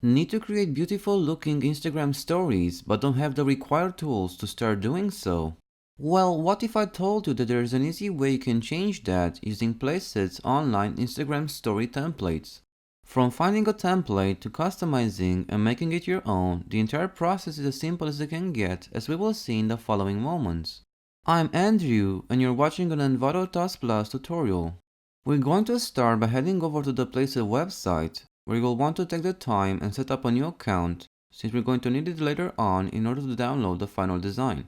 Need to create beautiful looking Instagram stories but don't have the required tools to start doing so? Well, what if I told you that there is an easy way you can change that using Placet's online Instagram story templates? From finding a template to customizing and making it your own, the entire process is as simple as it can get, as we will see in the following moments. I'm Andrew and you're watching an Envato Tuts Plus tutorial. We're going to start by heading over to the Placet website, where you'll want to take the time and set up a new account, since we're going to need it later on in order to download the final design.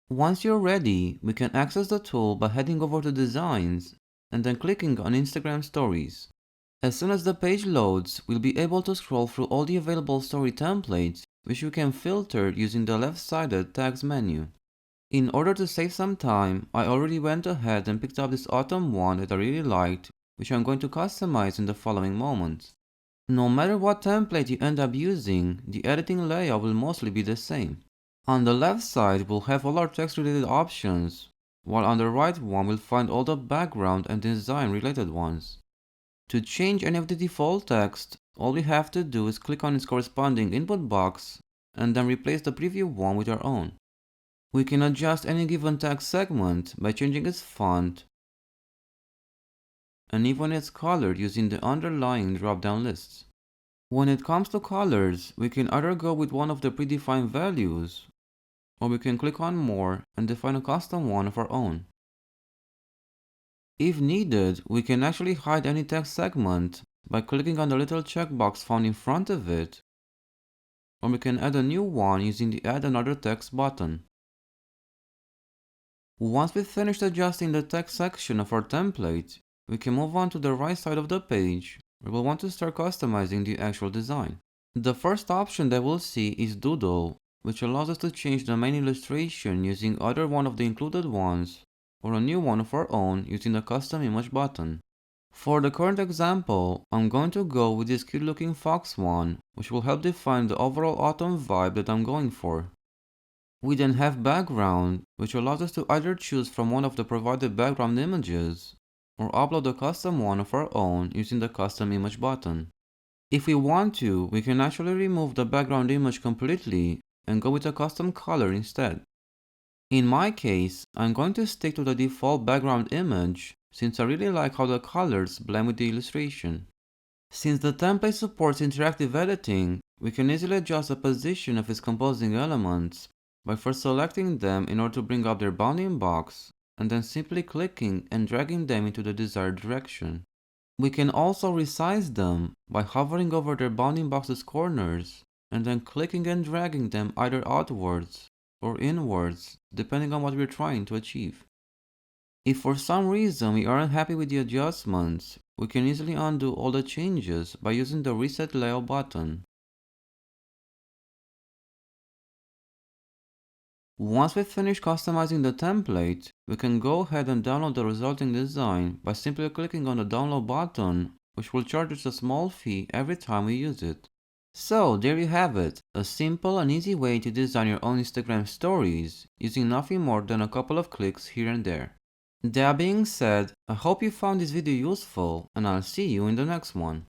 Once you're ready, we can access the tool by heading over to Designs and then clicking on Instagram Stories. As soon as the page loads, we'll be able to scroll through all the available story templates, which you can filter using the left-sided tags menu. In order to save some time, I already went ahead and picked up this autumn one that I really liked, which I'm going to customize in the following moments. No matter what template you end up using, the editing layout will mostly be the same. On the left side, we'll have all our text related options, while on the right one we'll find all the background and design related ones. To change any of the default text, all we have to do is click on its corresponding input box and then replace the preview one with our own. We can adjust any given text segment by changing its font and even its color using the underlying drop-down lists. When it comes to colors, we can either go with one of the predefined values, or we can click on More and define a custom one of our own. If needed, we can actually hide any text segment by clicking on the little checkbox found in front of it, or we can add a new one using the Add Another Text button. Once we've finished adjusting the text section of our template, we can move on to the right side of the page, where we'll want to start customizing the actual design. The first option that we'll see is Doodle, which allows us to change the main illustration using either one of the included ones, or a new one of our own using the custom image button. For the current example, I'm going to go with this cute looking fox one, which will help define the overall autumn vibe that I'm going for. We then have background, which allows us to either choose from one of the provided background images, or upload a custom one of our own using the custom image button. If we want to, we can actually remove the background image completely and go with a custom color instead. In my case, I'm going to stick to the default background image since I really like how the colors blend with the illustration. Since the template supports interactive editing, we can easily adjust the position of its composing elements by first selecting them in order to bring up their bounding box, and then simply clicking and dragging them into the desired direction. We can also resize them by hovering over their bounding box's corners and then clicking and dragging them either outwards or inwards, depending on what we're trying to achieve. If for some reason we aren't happy with the adjustments, we can easily undo all the changes by using the Reset Layout button. Once we've finished customizing the template, we can go ahead and download the resulting design by simply clicking on the download button, which will charge us a small fee every time we use it. So there you have it, a simple and easy way to design your own Instagram stories, using nothing more than a couple of clicks here and there. That being said, I hope you found this video useful, and I'll see you in the next one.